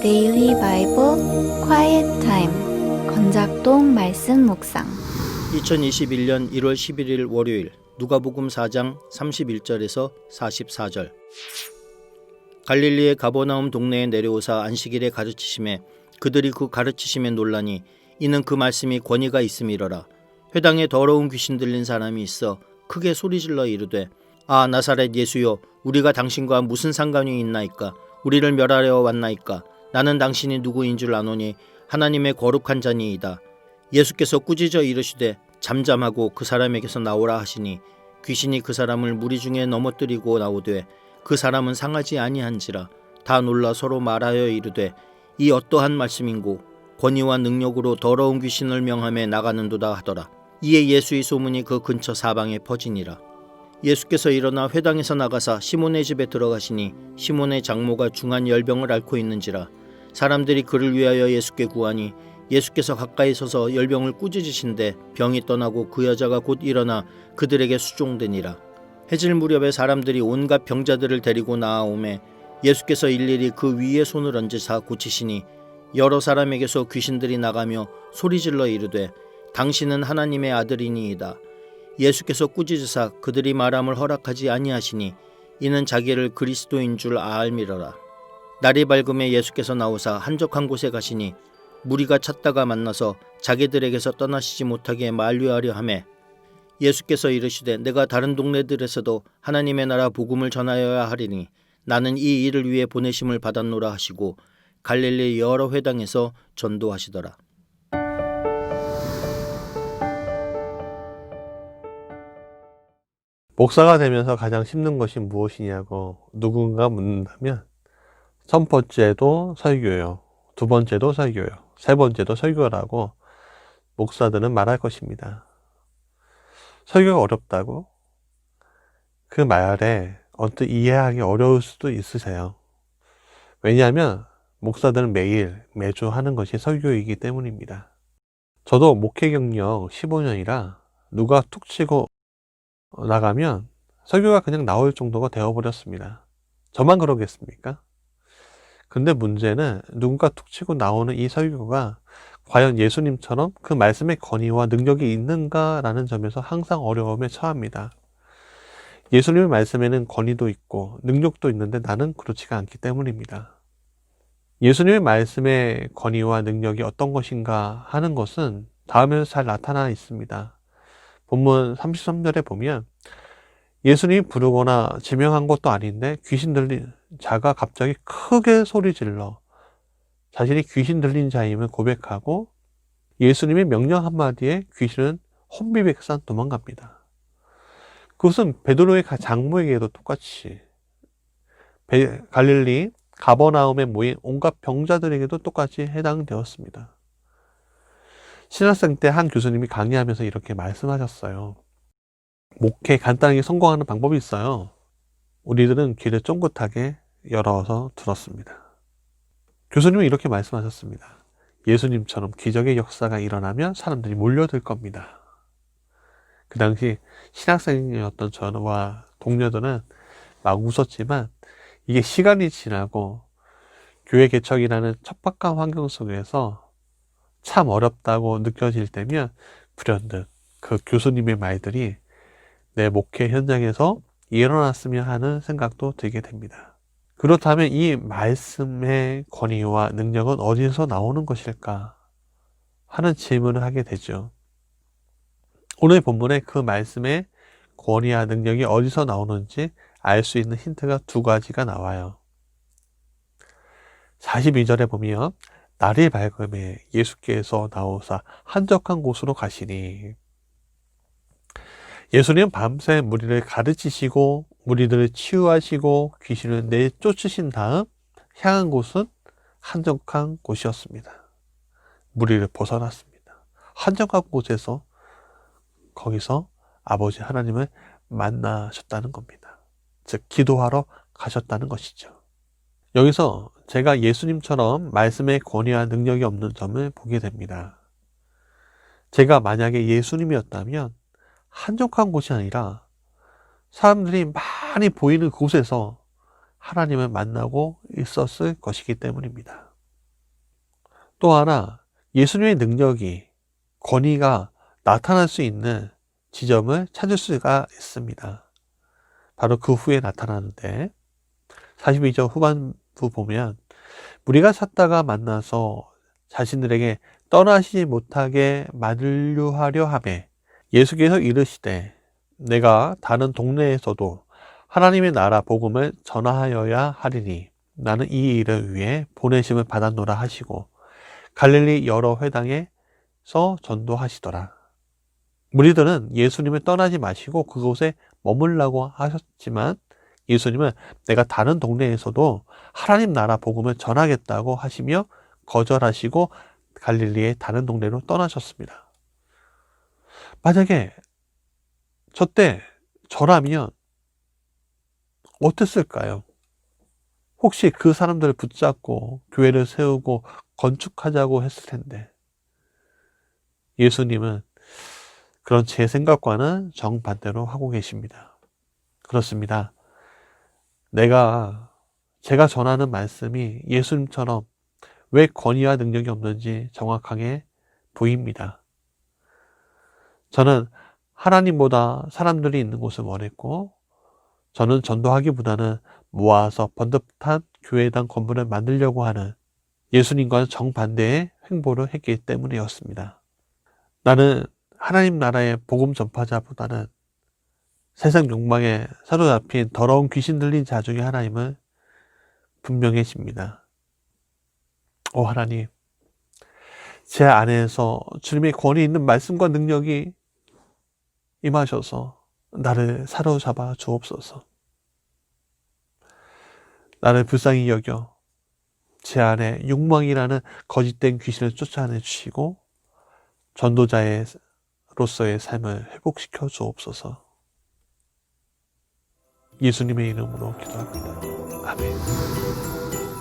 데일리 바이블 quiet time 건작동 말씀 묵상 2021년 1월 11일 월요일 누가복음 4장 31절에서 44절. 갈릴리의 가버나움 동네에 내려오사 안식일에 가르치심에 그들이 그 가르치심에 놀라니 이는 그 말씀이 권위가 있음이러라. 회당에 더러운 귀신 들린 사람이 있어 크게 소리질러 이르되 아 나사렛 예수여 우리가 당신과 무슨 상관이 있나이까. 우리를 멸하려 왔나이까. 나는 당신이 누구인 줄 아노니 하나님의 거룩한 자니이다. 예수께서 꾸짖어 이르시되 잠잠하고 그 사람에게서 나오라 하시니 귀신이 그 사람을 무리 중에 넘어뜨리고 나오되 그 사람은 상하지 아니한지라. 다 놀라 서로 말하여 이르되 이 어떠한 말씀인고 권위와 능력으로 더러운 귀신을 명함에 나가는도다 하더라. 이에 예수의 소문이 그 근처 사방에 퍼지니라. 예수께서 일어나 회당에서 나가사 시몬의 집에 들어가시니 시몬의 장모가 중한 열병을 앓고 있는지라. 사람들이 그를 위하여 예수께 구하니 예수께서 가까이 서서 열병을 꾸짖으신데 병이 떠나고 그 여자가 곧 일어나 그들에게 수종되니라. 해질 무렵에 사람들이 온갖 병자들을 데리고 나아오매 예수께서 일일이 그 위에 손을 얹으사 고치시니 여러 사람에게서 귀신들이 나가며 소리질러 이르되 당신은 하나님의 아들이니이다. 예수께서 꾸짖으사 그들이 말함을 허락하지 아니하시니 이는 자기를 그리스도인 줄 알미러라. 날이 밝음에 예수께서 나오사 한적한 곳에 가시니 무리가 찾다가 만나서 자기들에게서 떠나시지 못하게 만류하려 하매 예수께서 이르시되 내가 다른 동네들에서도 하나님의 나라 복음을 전하여야 하리니 나는 이 일을 위해 보내심을 받았노라 하시고 갈릴리 여러 회당에서 전도하시더라. 목사가 되면서 가장 힘든 것이 무엇이냐고 누군가 묻는다면 첫 번째도 설교요, 두 번째도 설교요, 세 번째도 설교라고 목사들은 말할 것입니다. 설교가 어렵다고? 그 말에 언뜻 이해하기 어려울 수도 있으세요. 왜냐하면 목사들은 매주 하는 것이 설교이기 때문입니다. 저도 목회 경력 15년이라 누가 툭 치고 나가면 설교가 그냥 나올 정도가 되어버렸습니다. 저만 그러겠습니까? 근데 문제는 누군가 툭 치고 나오는 이 설교가 과연 예수님처럼 그 말씀의 권위와 능력이 있는가라는 점에서 항상 어려움에 처합니다. 예수님의 말씀에는 권위도 있고 능력도 있는데 나는 그렇지가 않기 때문입니다. 예수님의 말씀의 권위와 능력이 어떤 것인가 하는 것은 다음에서 잘 나타나 있습니다. 본문 33절에 보면 예수님이 부르거나 지명한 것도 아닌데 귀신 들린 자가 갑자기 크게 소리질러 자신이 귀신 들린 자임을 고백하고 예수님의 명령 한마디에 귀신은 혼비백산 도망갑니다. 그것은 베드로의 장모에게도 똑같이 갈릴리 가버나움에 모인 온갖 병자들에게도 똑같이 해당되었습니다. 신학생 때 한 교수님이 강의하면서 이렇게 말씀하셨어요. 목회 간단하게 성공하는 방법이 있어요. 우리들은 귀를 쫑긋하게 열어서 들었습니다. 교수님은 이렇게 말씀하셨습니다. 예수님처럼 기적의 역사가 일어나면 사람들이 몰려들 겁니다. 그 당시 신학생이었던 저와 동료들은 막 웃었지만 이게 시간이 지나고 교회 개척이라는 척박한 환경 속에서 참 어렵다고 느껴질 때면 불현듯 그 교수님의 말들이 내 목회 현장에서 일어났으면 하는 생각도 들게 됩니다. 그렇다면 이 말씀의 권위와 능력은 어디서 나오는 것일까 하는 질문을 하게 되죠. 오늘 본문에 그 말씀의 권위와 능력이 어디서 나오는지 알 수 있는 힌트가 두 가지가 나와요. 42절에 보면 날이 밝음에 예수께서 나오사 한적한 곳으로 가시니 예수님 밤새 무리를 가르치시고 무리들을 치유하시고 귀신을 내쫓으신 다음 향한 곳은 한적한 곳이었습니다. 무리를 벗어났습니다. 한적한 곳에서 거기서 아버지 하나님을 만나셨다는 겁니다. 즉 기도하러 가셨다는 것이죠. 여기서 제가 예수님처럼 말씀의 권위와 능력이 없는 점을 보게 됩니다. 제가 만약에 예수님이었다면 한적한 곳이 아니라 사람들이 많이 보이는 곳에서 하나님을 만나고 있었을 것이기 때문입니다. 또 하나, 예수님의 능력이, 권위가 나타날 수 있는 지점을 찾을 수가 있습니다. 바로 그 후에 나타나는데 42절 후반부 보면 무리가 샀다가 만나서 자신들에게 떠나시지 못하게 만류하려 하매 예수께서 이르시되 내가 다른 동네에서도 하나님의 나라 복음을 전하여야 하리니 나는 이 일을 위해 보내심을 받았노라 하시고 갈릴리 여러 회당에서 전도하시더라. 무리들은 예수님을 떠나지 마시고 그곳에 머물라고 하셨지만 예수님은 내가 다른 동네에서도 하나님 나라 복음을 전하겠다고 하시며 거절하시고 갈릴리의 다른 동네로 떠나셨습니다. 만약에 저때 저라면 어땠을까요? 혹시 그 사람들을 붙잡고 교회를 세우고 건축하자고 했을 텐데 예수님은 그런 제 생각과는 정반대로 하고 계십니다. 그렇습니다. 제가 전하는 말씀이 예수님처럼 왜 권위와 능력이 없는지 정확하게 보입니다. 저는 하나님보다 사람들이 있는 곳을 원했고 저는 전도하기보다는 모아서 번듯한 교회당 건물을 만들려고 하는 예수님과는 정반대의 행보를 했기 때문이었습니다. 나는 하나님 나라의 복음 전파자보다는 세상 욕망에 사로잡힌 더러운 귀신 들린 자 중에 하나임을 분명해집니다. 오 하나님, 제 안에서 주님의 권위 있는 말씀과 능력이 임하셔서 나를 사로잡아 주옵소서. 나를 불쌍히 여겨 제 안에 욕망이라는 거짓된 귀신을 쫓아내 주시고 전도자로서의 삶을 회복시켜 주옵소서. 예수님의 이름으로 기도합니다. 아멘.